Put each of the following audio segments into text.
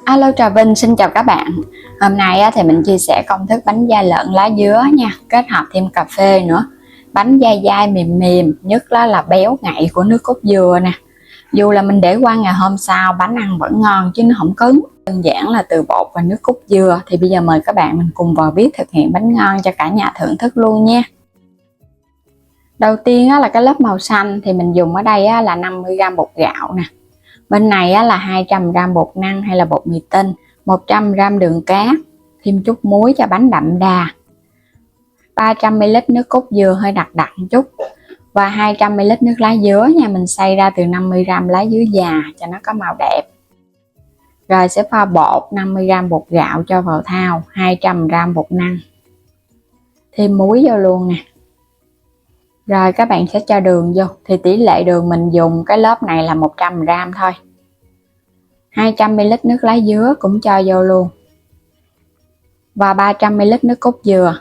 Alo Trà Vinh, xin chào các bạn. Hôm nay thì mình chia sẻ công thức bánh da lợn lá dứa nha, kết hợp thêm cà phê nữa. Bánh dai dai mềm mềm, nhất là béo ngậy của nước cốt dừa nè. Dù là mình để qua ngày hôm sau, bánh ăn vẫn ngon chứ nó không cứng. Đơn giản là từ bột và nước cốt dừa. Thì bây giờ mời các bạn mình cùng vào bếp thực hiện bánh ngon cho cả nhà thưởng thức luôn nha. Đầu tiên là cái lớp màu xanh thì mình dùng ở đây là 50g bột gạo nè. Bên này là 200g bột năng hay là bột mì tinh, 100g đường cát, thêm chút muối cho bánh đậm đà, 300ml nước cốt dừa hơi đặc một chút và 200ml nước lá dứa nha. Mình xay ra từ 50g lá dứa già cho nó có màu đẹp. Rồi sẽ pha bột 50g bột gạo cho vào thau, 200g bột năng, thêm muối vô luôn nè. Rồi các bạn sẽ cho đường vô, thì tỷ lệ đường mình dùng cái lớp này là 100g thôi. 200ml nước lá dứa cũng cho vô luôn. Và 300ml nước cốt dừa.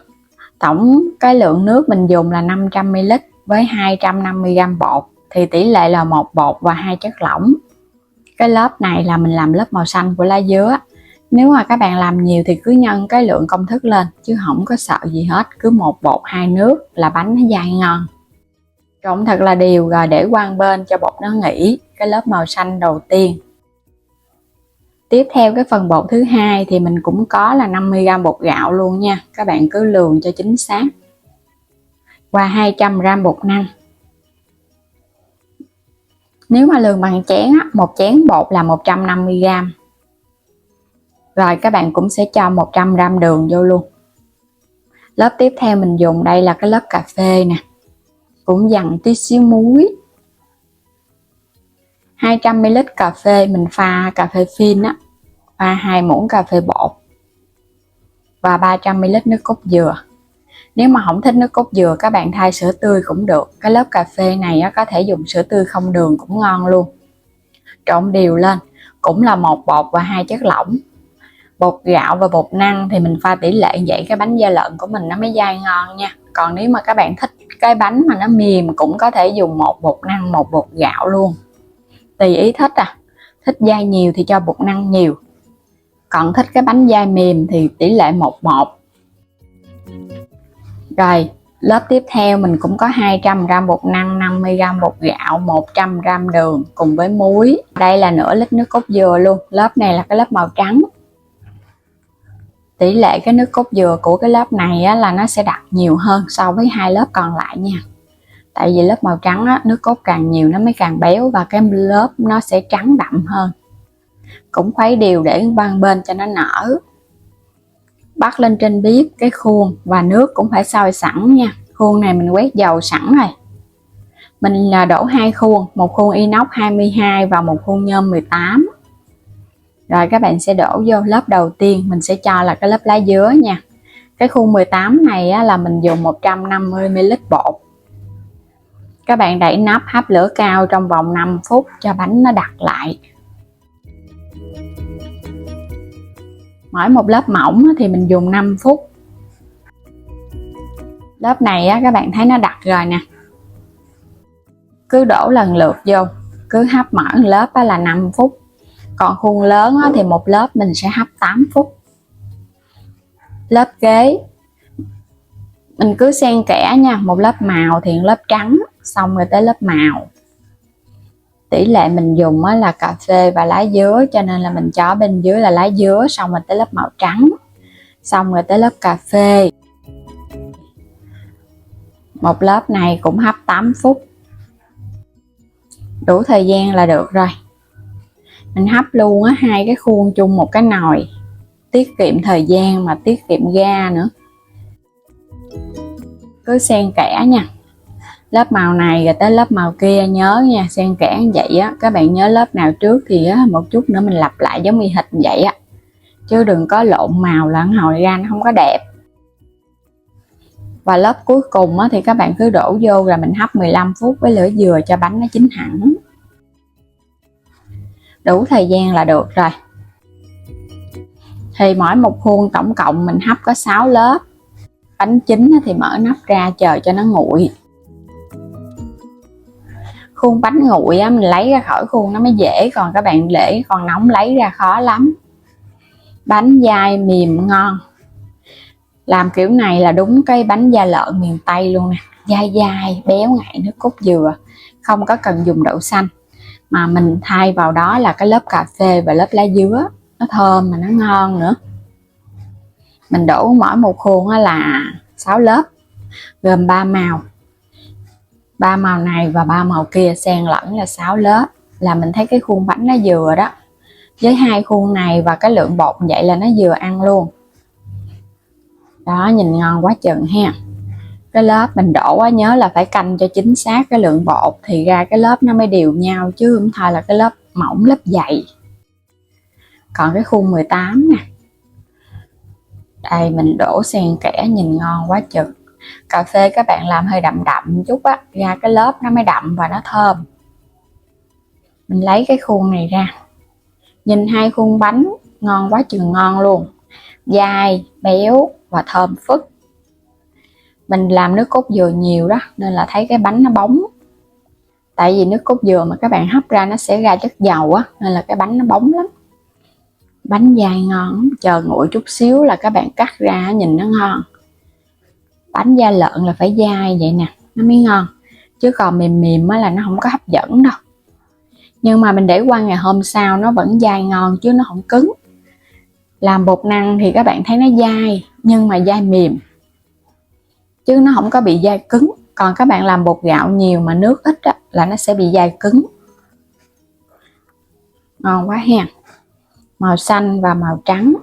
Tổng cái lượng nước mình dùng là 500ml với 250g bột, thì tỷ lệ là 1 bột và 2 chất lỏng. Cái lớp này là mình làm lớp màu xanh của lá dứa. Nếu mà các bạn làm nhiều thì cứ nhân cái lượng công thức lên, chứ không có sợ gì hết, cứ 1 bột 2 nước là bánh nó dai ngon. Trộn thật là đều rồi để qua bên cho bột nó nghỉ cái lớp màu xanh đầu tiên. Tiếp theo cái phần bột thứ hai thì mình cũng có là 50g bột gạo luôn nha. Các bạn cứ lường cho chính xác. Và 200g bột năng. Nếu mà lường bằng chén một chén bột là 150g. Rồi các bạn cũng sẽ cho 100g đường vô luôn. Lớp tiếp theo mình dùng đây là cái lớp cà phê nè. Cũng dặn tí xíu muối. 200ml cà phê mình pha cà phê phin pha 2 muỗng cà phê bột và 300ml nước cốt dừa. Nếu mà không thích nước cốt dừa các bạn thay sữa tươi cũng được. Cái lớp cà phê này có thể dùng sữa tươi không đường cũng ngon luôn. Trộn đều lên, cũng là 1 bột và 2 chất lỏng. Bột gạo và bột năng thì mình pha tỷ lệ vậy cái bánh da lợn của mình nó mới dai ngon nha. Còn nếu mà các bạn thích cái bánh mà nó mềm cũng có thể dùng 1 bột năng 1 bột gạo luôn, tùy ý thích. Thích dai nhiều thì cho bột năng nhiều, còn thích cái bánh dai mềm thì tỷ lệ 1:1. Rồi lớp tiếp theo mình cũng có 200g bột năng, 50g bột gạo, 100g đường cùng với muối. Đây là nửa lít nước cốt dừa luôn. Lớp này là cái lớp màu trắng. Tỷ lệ cái nước cốt dừa của cái lớp này là nó sẽ đặc nhiều hơn so với 2 lớp còn lại nha. Tại vì lớp màu trắng nước cốt càng nhiều nó mới càng béo và cái lớp nó sẽ trắng đậm hơn. Cũng khuấy đều để văng bên cho nó nở. Bắt lên trên bếp cái khuôn và nước cũng phải sôi sẵn nha. Khuôn này mình quét dầu sẵn rồi. Mình là đổ 2 khuôn, một khuôn inox 22 và một khuôn nhôm 18. Rồi các bạn sẽ đổ vô lớp đầu tiên, mình sẽ cho là cái lớp lá dứa nha. Cái khuôn 18 này là mình dùng 150ml bột. Các bạn đậy nắp hấp lửa cao trong vòng 5 phút cho bánh nó đặc lại. Mỗi một lớp mỏng thì mình dùng 5 phút. Lớp này các bạn thấy nó đặc rồi nè. Cứ đổ lần lượt vô, cứ hấp mỗi lớp là 5 phút. Còn khuôn lớn thì một lớp mình sẽ hấp 8 phút. Lớp kế mình cứ xen kẽ nha, một lớp màu thì lớp trắng, xong rồi tới lớp màu. Tỷ lệ mình dùng là cà phê và lá dứa, cho nên là mình cho bên dưới là lá dứa, xong rồi tới lớp màu trắng, xong rồi tới lớp cà phê. Một lớp này cũng hấp 8 phút. Đủ thời gian là được rồi. Mình hấp luôn 2 cái khuôn chung một cái nồi, tiết kiệm thời gian mà tiết kiệm ga nữa. Cứ xen kẽ nha. Lớp màu này rồi tới lớp màu kia, nhớ nha, xen kẽ như vậy các bạn nhớ lớp nào trước thì một chút nữa mình lặp lại giống như thịt vậy chứ đừng có lộn màu là hồi ra nó không có đẹp. Và lớp cuối cùng thì các bạn cứ đổ vô rồi mình hấp 15 phút với lửa vừa cho bánh nó chín hẳn. Đủ thời gian là được rồi. Thì mỗi một khuôn tổng cộng mình hấp có 6 lớp. Bánh chín thì mở nắp ra chờ cho nó nguội. Khuôn bánh nguội mình lấy ra khỏi khuôn nó mới dễ, còn các bạn để còn nóng lấy ra khó lắm. Bánh dai mềm ngon. Làm kiểu này là đúng cái bánh da lợn miền Tây luôn nè, dai dai béo ngậy nước cốt dừa, không có cần dùng đậu xanh mà mình thay vào đó là cái lớp cà phê và lớp lá dứa, nó thơm mà nó ngon nữa. Mình đổ mỗi một khuôn là 6 lớp, gồm 3 màu, 3 màu này và 3 màu kia xen lẫn là 6 lớp, là mình thấy cái khuôn bánh nó vừa đó. Với 2 khuôn này và cái lượng bột vậy là nó vừa ăn luôn đó, nhìn ngon quá chừng ha. Cái lớp mình đổ á, nhớ là phải canh cho chính xác cái lượng bột thì ra cái lớp nó mới đều nhau, chứ không thôi là cái lớp mỏng lớp dày. Còn cái khuôn 18 nè, đây mình đổ xen kẽ nhìn ngon quá chừng. Cà phê các bạn làm hơi đậm đậm chút á, ra cái lớp nó mới đậm và nó thơm. Mình lấy cái khuôn này ra, nhìn 2 khuôn bánh ngon quá chừng ngon luôn, dai béo và thơm phức. Mình làm nước cốt dừa nhiều đó nên là thấy cái bánh nó bóng, tại vì nước cốt dừa mà các bạn hấp ra nó sẽ ra chất dầu á, nên là cái bánh nó bóng lắm. Bánh dai ngon, chờ nguội chút xíu là các bạn cắt ra nhìn nó ngon. Bánh da lợn là phải dai vậy nè nó mới ngon, chứ còn mềm mềm á là nó không có hấp dẫn đâu. Nhưng mà mình để qua ngày hôm sau nó vẫn dai ngon chứ nó không cứng. Làm bột năng thì các bạn thấy nó dai nhưng mà dai mềm, chứ nó không có bị dai cứng. Còn các bạn làm bột gạo nhiều mà nước ít á, là nó sẽ bị dai cứng. Ngon quá ha. Màu xanh và màu trắng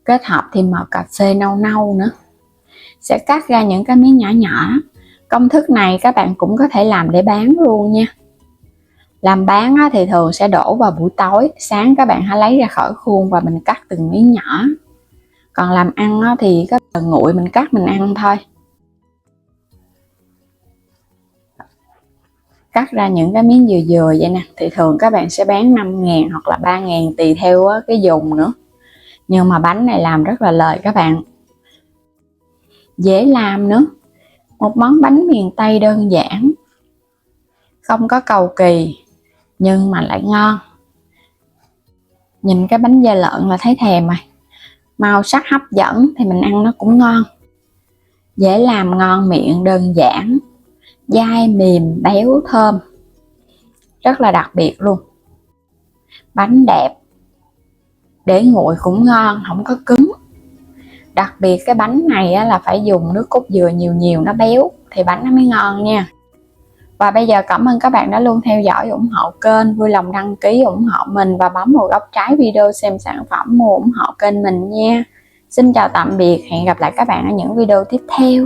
kết hợp thêm màu cà phê nâu nâu nữa, sẽ cắt ra những cái miếng nhỏ nhỏ. Công thức này các bạn cũng có thể làm để bán luôn nha. Làm bán thì thường sẽ đổ vào buổi tối, sáng các bạn hãy lấy ra khỏi khuôn và mình cắt từng miếng nhỏ. Còn làm ăn thì các bạn nguội mình cắt mình ăn thôi. Cắt ra những cái miếng vừa vừa vậy nè, thì thường các bạn sẽ bán 5.000 hoặc là 3.000 tùy theo cái dùng nữa. Nhưng mà bánh này làm rất là lời các bạn, dễ làm nữa. Một món bánh miền Tây đơn giản, không có cầu kỳ nhưng mà lại ngon. Nhìn cái bánh da lợn là thấy thèm rồi, màu sắc hấp dẫn thì mình ăn nó cũng ngon. Dễ làm ngon miệng, đơn giản, dai mềm béo thơm, rất là đặc biệt luôn. Bánh đẹp, để nguội cũng ngon, không có cứng. Đặc biệt cái bánh này là phải dùng nước cốt dừa nhiều nhiều, nó béo thì bánh nó mới ngon nha. Và bây giờ cảm ơn các bạn đã luôn theo dõi, ủng hộ kênh, vui lòng đăng ký ủng hộ mình và bấm vào góc trái video xem sản phẩm mua ủng hộ kênh mình nha. Xin chào tạm biệt, hẹn gặp lại các bạn ở những video tiếp theo.